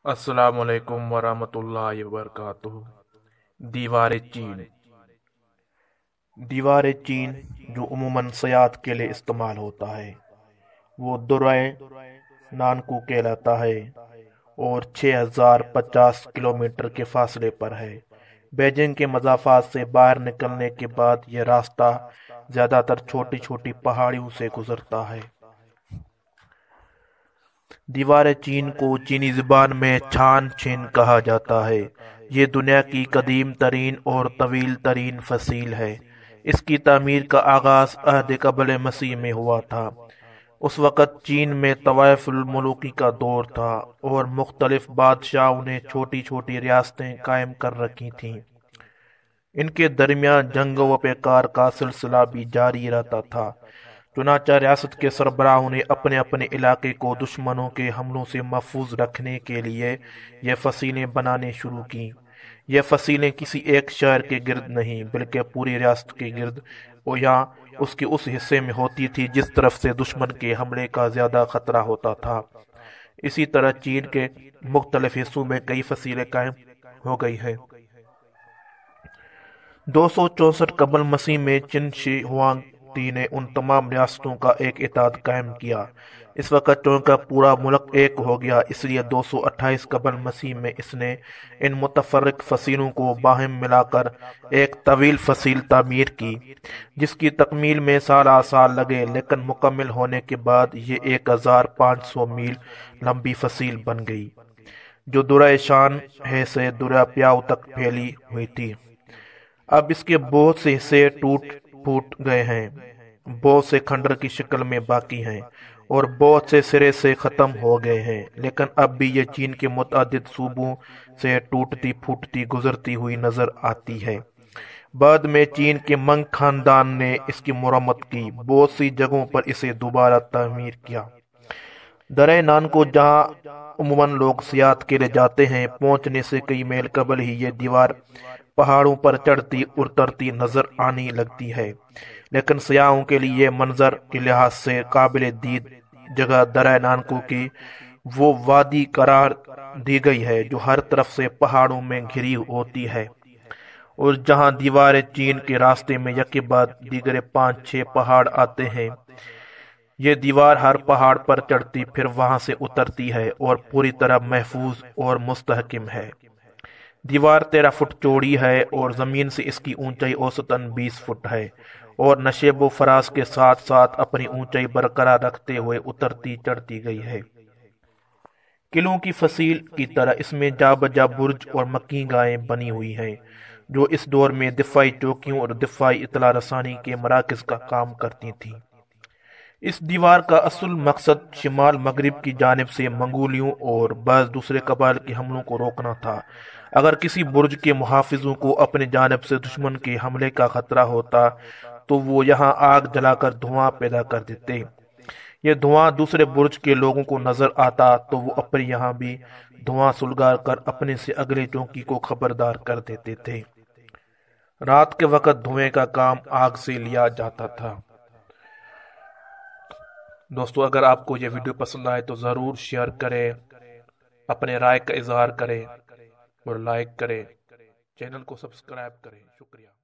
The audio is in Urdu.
السلام علیکم ورحمۃ اللہ وبرکاتہ۔ دیوار چین۔ دیوار چین جو عموماً سیاحت کے لیے استعمال ہوتا ہے وہ درائے نانکو کہلاتا ہے اور 6050 کلومیٹر کے فاصلے پر ہے۔ بیجنگ کے مضافات سے باہر نکلنے کے بعد یہ راستہ زیادہ تر چھوٹی چھوٹی پہاڑیوں سے گزرتا ہے۔ دیوار چین کو چینی زبان میں چھان چھین کہا جاتا ہے۔ یہ دنیا کی قدیم ترین اور طویل ترین فصیل ہے۔ اس کی تعمیر کا آغاز عہد قبل مسیح میں ہوا تھا۔ اس وقت چین میں طوائف الملوکی کا دور تھا اور مختلف بادشاہوں نے چھوٹی چھوٹی ریاستیں قائم کر رکھی تھیں۔ ان کے درمیان جنگ و پیکار کا سلسلہ بھی جاری رہتا تھا۔ چنانچہ ریاست کے سربراہوں نے اپنے اپنے علاقے کو دشمنوں کے حملوں سے محفوظ رکھنے کے لیے یہ فصیلیں بنانے شروع کی۔ یہ فصیلیں کسی ایک شہر کے گرد نہیں بلکہ پوری ریاست کے گرد یا اس کے اس حصے میں ہوتی تھی جس طرف سے دشمن کے حملے کا زیادہ خطرہ ہوتا تھا۔ اسی طرح چین کے مختلف حصوں میں کئی فصیلیں قائم ہو گئی ہیں۔ 264 قبل مسیح میں چن شی ہوانگ نے ان تمام ریاستوں کا ایک اتحاد قائم کیا۔ اس وقت چونکہ پورا ملک ایک ہو گیا، اس لیے 228 قبل مسیح میں اس نے ان متفرق فصیلوں کو باہم ملا کر ایک طویل فصیل تعمیر کی، جس کی تکمیل میں سالہ سال لگے، لیکن مکمل ہونے کے بعد یہ 1500 میل لمبی فصیل بن گئی، جو درہ شان ہے سے درہ پیاؤ تک پھیلی ہوئی تھی۔ اب اس کے بہت سے حصے ٹوٹ پھوٹ گئے ہیں، بہت سے کھنڈر کی شکل میں باقی ہیں اور بہت سے سرے سے ختم ہو گئے ہیں، لیکن اب بھی یہ چین کے متعدد صوبوں سے ٹوٹتی پھوٹتی گزرتی ہوئی نظر آتی ہے۔ بعد میں چین کے منگ خاندان نے اس کی مرمت کی، بہت سی جگہوں پر اسے دوبارہ تعمیر کیا۔ درہ نانکو جہاں عموماً لوگ سیاحت کے لیے جاتے ہیں، پہنچنے سے کئی میل قبل ہی یہ دیوار پہاڑوں پر چڑھتی اترتی نظر آنے لگتی ہے، لیکن سیاحوں کے لیے یہ منظر کے لحاظ سے قابل دید جگہ درہ نانکو کی وہ وادی قرار دی گئی ہے جو ہر طرف سے پہاڑوں میں گھری ہوتی ہے، اور جہاں دیوار چین کے راستے میں یکے بعد دیگرے 5-6 پہاڑ آتے ہیں۔ یہ دیوار ہر پہاڑ پر چڑھتی پھر وہاں سے اترتی ہے اور پوری طرح محفوظ اور مستحکم ہے۔ دیوار 13 فٹ چوڑی ہے اور زمین سے اس کی اونچائی اوسطاً 20 فٹ ہے، اور نشیب و فراز کے ساتھ ساتھ اپنی اونچائی برقرار رکھتے ہوئے اترتی چڑھتی گئی ہے۔ قلعوں کی فصیل کی طرح اس میں جا بجا برج اور مکی گاہیں بنی ہوئی ہیں، جو اس دور میں دفاعی چوکیوں اور دفاعی اطلاع رسانی کے مراکز کا کام کرتی تھیں۔ اس دیوار کا اصل مقصد شمال مغرب کی جانب سے منگولیوں اور بعض دوسرے قبائل کے حملوں کو روکنا تھا۔ اگر کسی برج کے محافظوں کو اپنی جانب سے دشمن کے حملے کا خطرہ ہوتا تو وہ یہاں آگ جلا کر دھواں پیدا کر دیتے۔ یہ دھواں دوسرے برج کے لوگوں کو نظر آتا تو وہ اپنے یہاں بھی دھواں سلگا کر اپنے سے اگلے چوکی کو خبردار کر دیتے تھے۔ رات کے وقت دھوئیں کا کام آگ سے لیا جاتا تھا۔ دوستو، اگر آپ کو یہ ویڈیو پسند آئے تو ضرور شیئر کریں، اپنے رائے کا اظہار کریں اور لائک کریں، چینل کو سبسکرائب کریں۔ شکریہ۔